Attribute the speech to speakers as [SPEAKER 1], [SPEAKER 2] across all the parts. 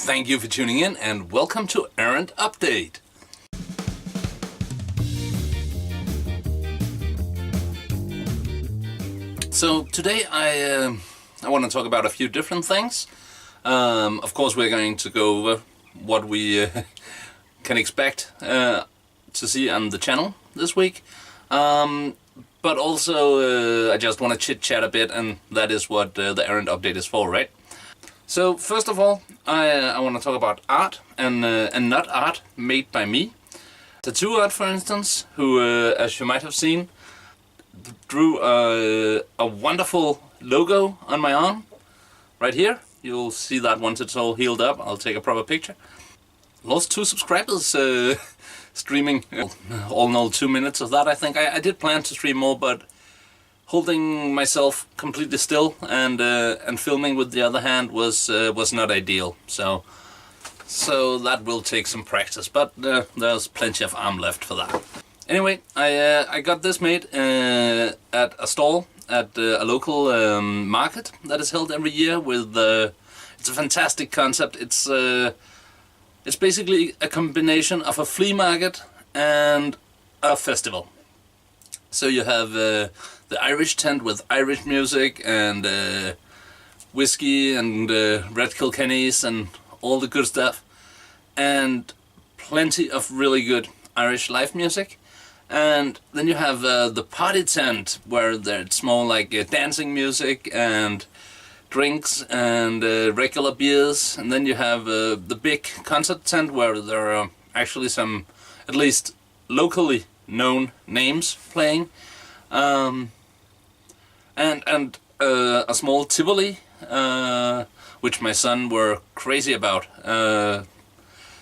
[SPEAKER 1] Thank you for tuning in and welcome to Errant Update. So today I want to talk about a few different things. Of course we're going to go over what we can expect to see on the channel this week. But also I just want to chit chat a bit, and that is what the Errant Update is for, right? So first of all, I want to talk about art and not art made by me. Tattoo art, for instance, who, as you might have seen, drew a wonderful logo on my arm, right here. You'll see that once it's all healed up. I'll take a proper picture. Lost 2 subscribers streaming all in all 2 minutes of that, I think. I did plan to stream more, but holding myself completely still and filming with the other hand was not ideal. So that will take some practice, but there's plenty of arm left for that. Anyway, I got this made at a stall at a local market that is held every year. With it's a fantastic concept. It's basically a combination of a flea market and a festival. So you have the Irish tent with Irish music and whiskey and red Kilkennys and all the good stuff, and plenty of really good Irish live music. And then you have the party tent, where it's more like dancing music and drinks and regular beers. And then you have the big concert tent, where there are actually some, at least locally known names playing, and a small Tivoli, which my son were crazy about.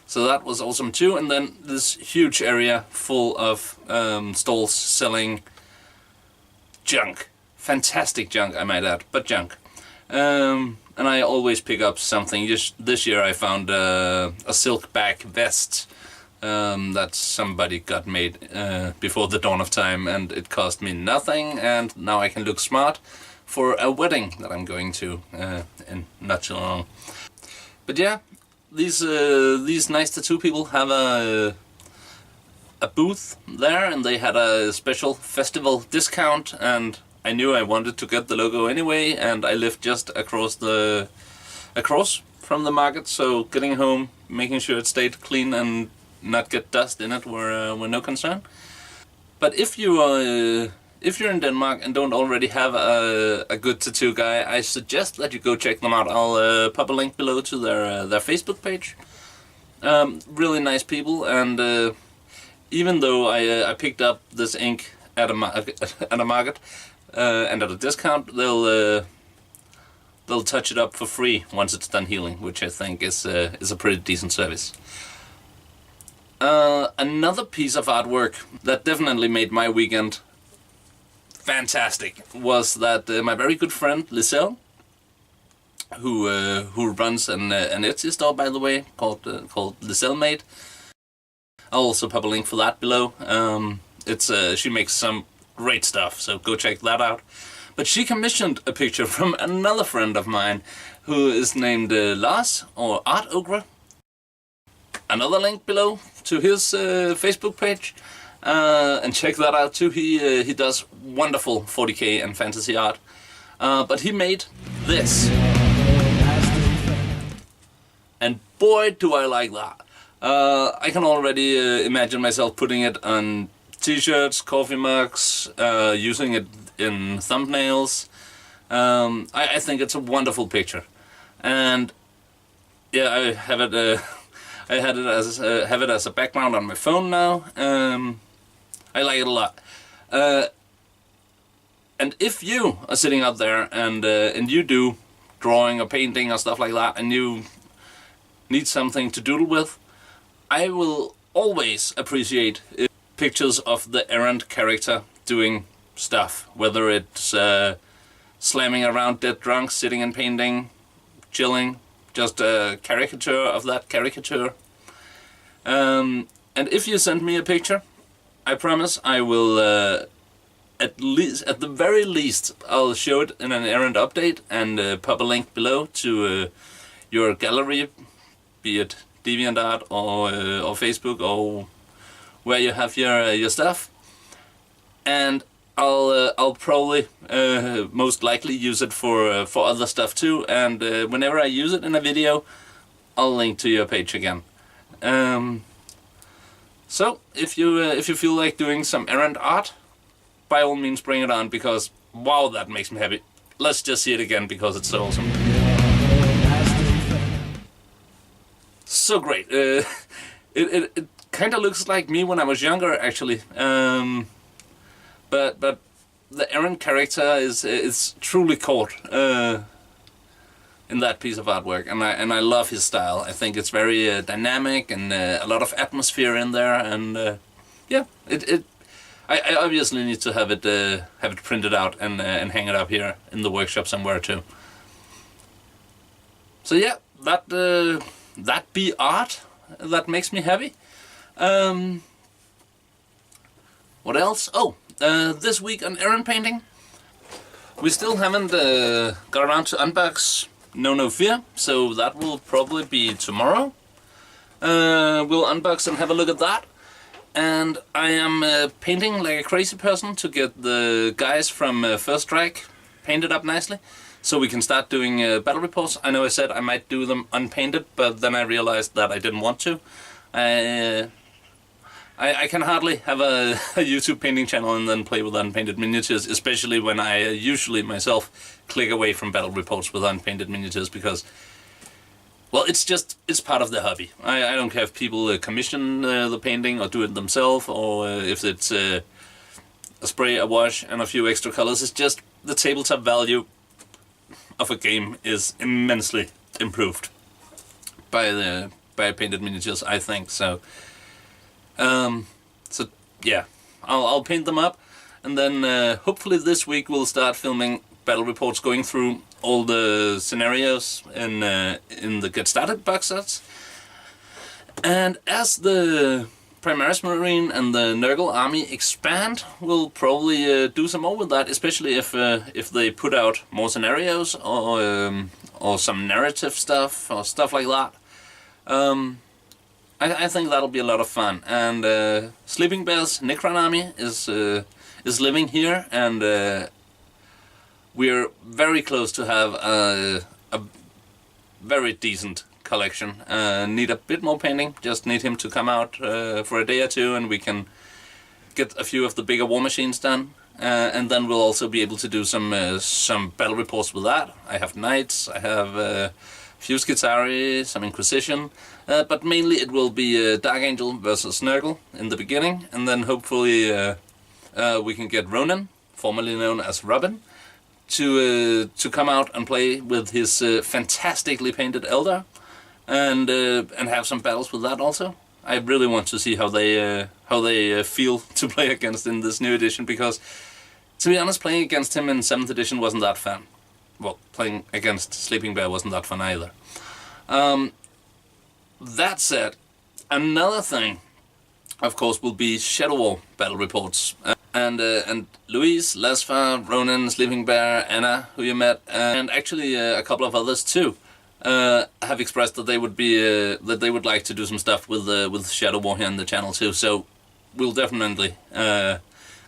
[SPEAKER 1] So that was awesome too. And then this huge area full of stalls selling junk. Fantastic junk, I might add, but junk. And I always pick up something. Just this year I found a silk back vest that somebody got made before the dawn of time, and it cost me nothing, and now I can look smart for a wedding that I'm going to in not too long. But yeah, these nice tattoo people have a booth there, and they had a special festival discount, and I knew I wanted to get the logo anyway, and I lived just across from the market, so getting home, making sure it stayed clean and not get dust in it were no concern. But if you're in Denmark and don't already have a good tattoo guy, I suggest that you go check them out. I'll pop a link below to their Facebook page. Really nice people, and even though I picked up this ink at a market and at a discount, they'll touch it up for free once it's done healing, which I think is a pretty decent service. Another piece of artwork that definitely made my weekend fantastic was that my very good friend Liselle, who runs an Etsy store, by the way, called LiselleMade. I'll also pop a link for that below. She makes some great stuff, so go check that out. But she commissioned a picture from another friend of mine who is named Lars, or Art Ogre. Another link below to his Facebook page, and check that out too. He does wonderful 40k and fantasy art, but he made this, and boy do I like that. I can already imagine myself putting it on t-shirts, coffee mugs, using it in thumbnails. I think it's a wonderful picture, and yeah, I have it. I have it as a background on my phone now. I like it a lot. And if you are sitting out there and you do drawing or painting or stuff like that, and you need something to doodle with, I will always appreciate pictures of the Errant character doing stuff, whether it's slamming around dead drunk, sitting and painting, chilling, just a caricature of that caricature. And if you send me a picture, I promise I will, at the very least, I'll show it in an Errant update and pop a link below to your gallery be it DeviantArt or Facebook or where you have your stuff, and I'll probably most likely use it for other stuff too. And whenever I use it in a video, I'll link to your page again. So if you feel like doing some Errant art, by all means bring it on, because wow, that makes me happy. Let's just see it again because it's so awesome. So great. It kind of looks like me when I was younger, actually. But the Errant character is truly caught in that piece of artwork, and I love his style. I think it's very dynamic and a lot of atmosphere in there, and yeah, I obviously need to have it printed out and hang it up here in the workshop somewhere too. So yeah, that be art. That makes me happy. What else? Oh, this week on Errant painting, we still haven't got around to unbox No Fear, so that will probably be tomorrow. We'll unbox and have a look at that. And I am painting like a crazy person to get the guys from First Strike painted up nicely, so we can start doing battle reports. I know I said I might do them unpainted, but then I realized that I didn't want to. I can hardly have a YouTube painting channel and then play with unpainted miniatures, especially when I usually myself click away from battle reports with unpainted miniatures, because, well, it's part of the hobby. I don't care if people commission the painting or do it themselves, or if it's a spray, a wash, and a few extra colors. It's just the tabletop value of a game is immensely improved by painted miniatures, I think. So yeah, I'll paint them up, and then hopefully this week we'll start filming battle reports, going through all the scenarios in the Get Started box sets. And as the Primaris Marine and the Nurgle army expand, we'll probably do some more with that, especially if they put out more scenarios or some narrative stuff or stuff like that. I think that'll be a lot of fun. And Sleeping Bear's Necron army is living here, and we're very close to have a very decent collection. Need a bit more painting, just need him to come out for a day or two, and we can get a few of the bigger war machines done. And then we'll also be able to do some battle reports with that. I have Knights, I have a few Skitarii, some Inquisition, but mainly it will be Dark Angel versus Nurgle in the beginning, and then hopefully we can get Ronan, formerly known as Robin, to come out and play with his fantastically painted Eldar, and have some battles with that also. I really want to see how they feel to play against in this new edition, because to be honest, playing against him in 7th edition wasn't that fun. Well, playing against Sleeping Bear wasn't that fun either. That said, another thing, of course, will be Shadow War battle reports. And Louise, Lesfar, Ronan, Sleeping Bear, Anna, who you met, and actually a couple of others too, have expressed that they would like to do some stuff with Shadow War here on the channel too. So we'll definitely get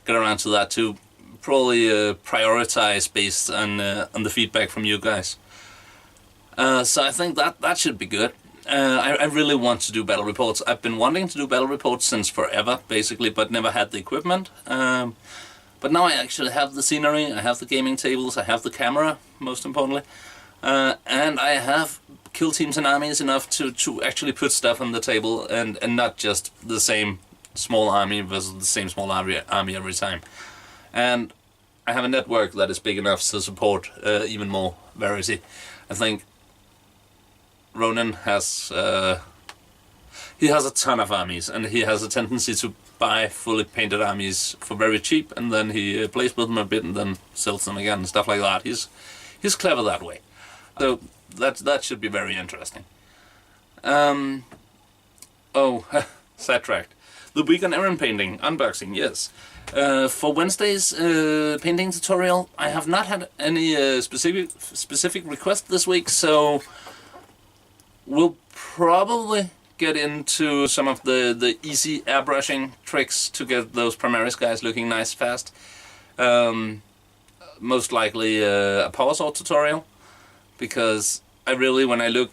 [SPEAKER 1] around to that too. Probably prioritize based on the feedback from you guys. So I think that should be good. I really want to do battle reports. I've been wanting to do battle reports since forever, basically, but never had the equipment. But now I actually have the scenery, I have the gaming tables, I have the camera, most importantly, and I have kill teams and armies enough to actually put stuff on the table, and not just the same small army versus the same small army every time. And I have a network that is big enough to support even more variety. I think Ronan has he has a ton of armies, and he has a tendency to buy fully painted armies for very cheap, and then he plays with them a bit and then sells them again and stuff like that. He's clever that way. So that should be very interesting. Oh, sidetracked. The week on Errant painting unboxing, yes. For Wednesday's painting tutorial, I have not had any specific request this week, so We'll probably get into some of the easy airbrushing tricks to get those Primaris guys looking nice fast. Most likely a power sword tutorial, because I really, when I look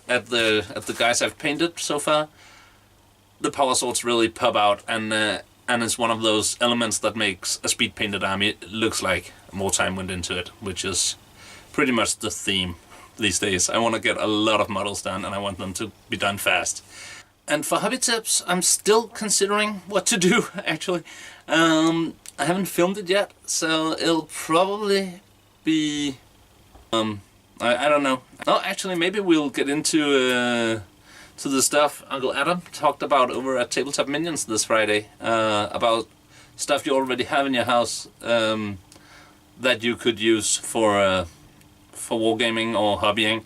[SPEAKER 1] at the guys I've painted so far, the power swords really pop out, and it's one of those elements that makes a speed painted army looks like more time went into it, which is pretty much the theme these days. I want to get a lot of models done, and I want them to be done fast. And for hobby tips, I'm still considering what to do, actually. I haven't filmed it yet, so it'll probably be... I don't know. Oh, actually, maybe we'll get into to the stuff Uncle Adam talked about over at Tabletop Minions this Friday, about stuff you already have in your house that you could use for wargaming or hobbying.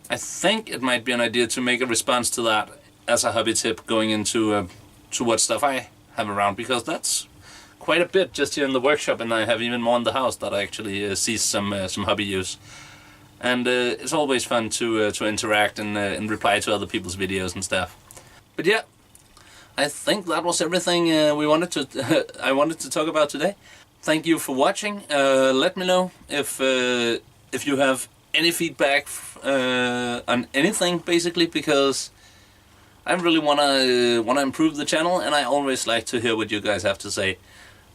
[SPEAKER 1] I think it might be an idea to make a response to that as a hobby tip going into to what stuff I have around, because that's quite a bit just here in the workshop, and I have even more in the house that I actually see some hobby use. And it's always fun to interact and reply to other people's videos and stuff. But yeah, I think that was everything we wanted to I wanted to talk about today. Thank you for watching. Let me know if you have any feedback on anything, basically, because I really wanna improve the channel, and I always like to hear what you guys have to say.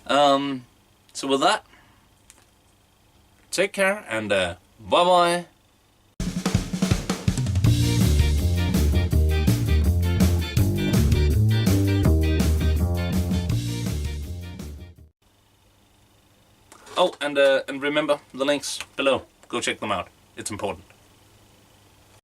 [SPEAKER 1] So with that, take care, and bye-bye. Oh, and remember the links below. Go check them out. It's important.